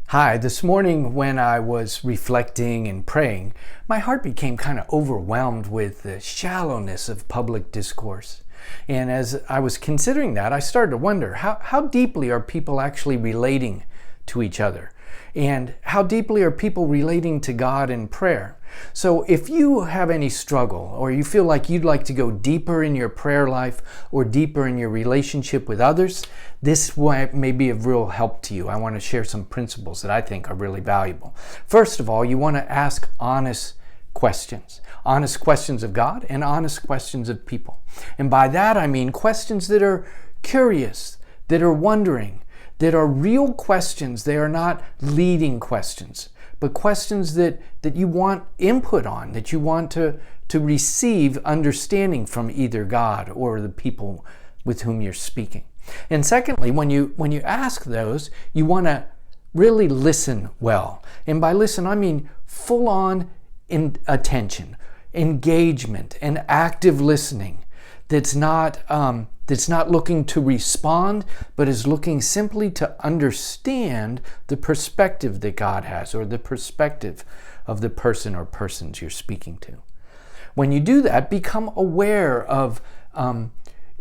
Hi, this morning when I was reflecting and praying, my heart became kind of overwhelmed with the shallowness of public discourse. And as I was considering that, I started to wonder how deeply are people actually relating to each other? And how deeply are people relating to God in prayer? So if you have any struggle or you feel like you'd like to go deeper in your prayer life or deeper in your relationship with others, this may be of real help to you. I want to share some principles that I think are really valuable. First of all, you want to ask honest questions of God and honest questions of people. And by that I mean questions that are curious, that are wondering, that are real questions. They are not leading questions, but questions that you want input on, that you want to receive understanding from either God or the people with whom you're speaking. And secondly, when you ask those, you want to really listen well. And by listen, I mean full on attention, engagement, and active listening that's not looking to respond, but is looking simply to understand the perspective that God has, or the perspective of the person or persons you're speaking to. When you do that, become aware of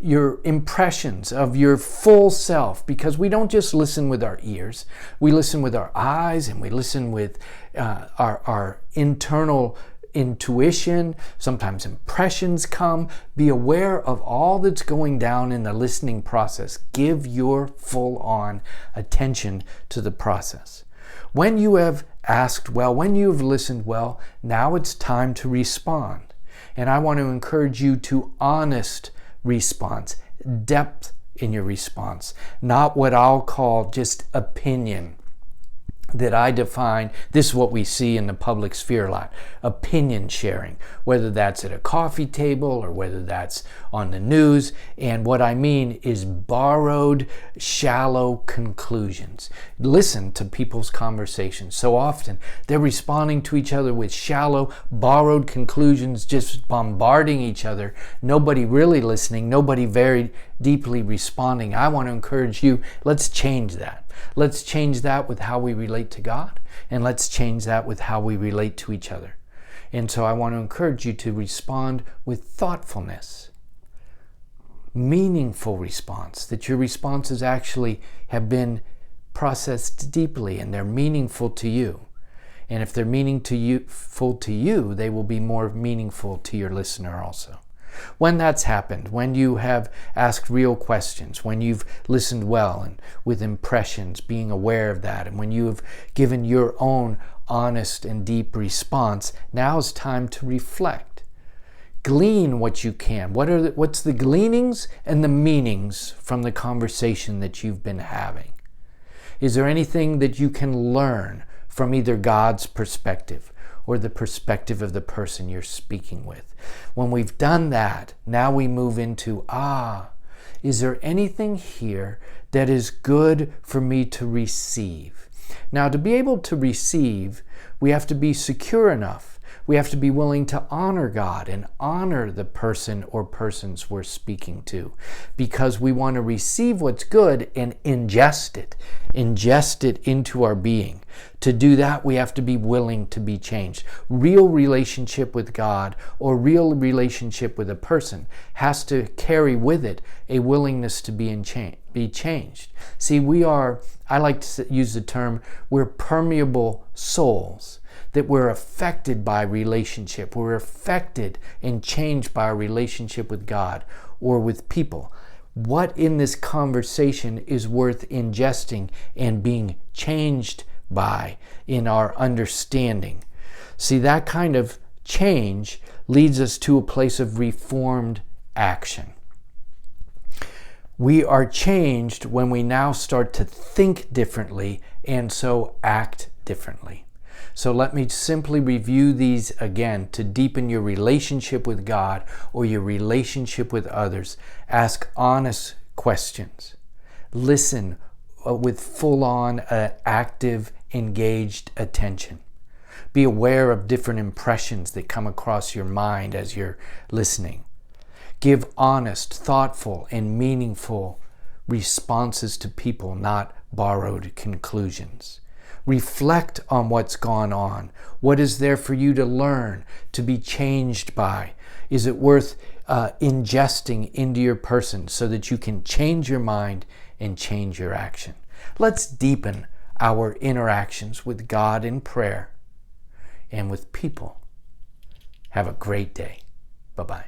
your impressions, of your full self, because we don't just listen with our ears, we listen with our eyes, and we listen with our internal intuition. Sometimes impressions come. Be aware of all that's going down in the listening process. Give your full-on attention to the process. When you have asked well, when you have listened well, now it's time to respond. And I want to encourage you to honest response, depth in your response, not what I'll call just opinion. That I define, this is what we see in the public sphere a lot, opinion sharing, whether that's at a coffee table or whether that's on the news. And what I mean is borrowed, shallow conclusions. Listen to people's conversations. So often they're responding to each other with shallow, borrowed conclusions, just bombarding each other. Nobody really listening, nobody very deeply responding. I want to encourage you, let's change that. Let's change that with how we relate to God, and let's change that with how we relate to each other. And so I want to encourage you to respond with thoughtfulness, meaningful response, that your responses actually have been processed deeply and they're meaningful to you. And if they're meaningful to you, they will be more meaningful to your listener also. When that's happened, when you have asked real questions, when you've listened well and with impressions, being aware of that, and when you have given your own honest and deep response, now is time to reflect. Glean what you can. What's the gleanings and the meanings from the conversation that you've been having? Is there anything that you can learn from either God's perspective or the perspective of the person you're speaking with? When we've done that, now we move into, is there anything here that is good for me to receive? Now, to be able to receive, we have to be secure enough. We have to be willing to honor God and honor the person or persons we're speaking to, because we want to receive what's good and ingest it into our being. To do that, we have to be willing to be changed. Real relationship with God or real relationship with a person has to carry with it a willingness to be changed. See, I like to use the term, we're permeable souls. That we're affected by relationship. We're affected and changed by our relationship with God or with people. What in this conversation is worth ingesting and being changed by in our understanding? See, that kind of change leads us to a place of reformed action. We are changed when we now start to think differently and so act differently. So let me simply review these again to deepen your relationship with God or your relationship with others. Ask honest questions. Listen with full-on, active, engaged attention. Be aware of different impressions that come across your mind as you're listening. Give honest, thoughtful, and meaningful responses to people, not borrowed conclusions. Reflect on what's gone on. What is there for you to learn, to be changed by? Is it worth ingesting into your person so that you can change your mind and change your action? Let's deepen our interactions with God in prayer and with people. Have a great day. Bye-bye.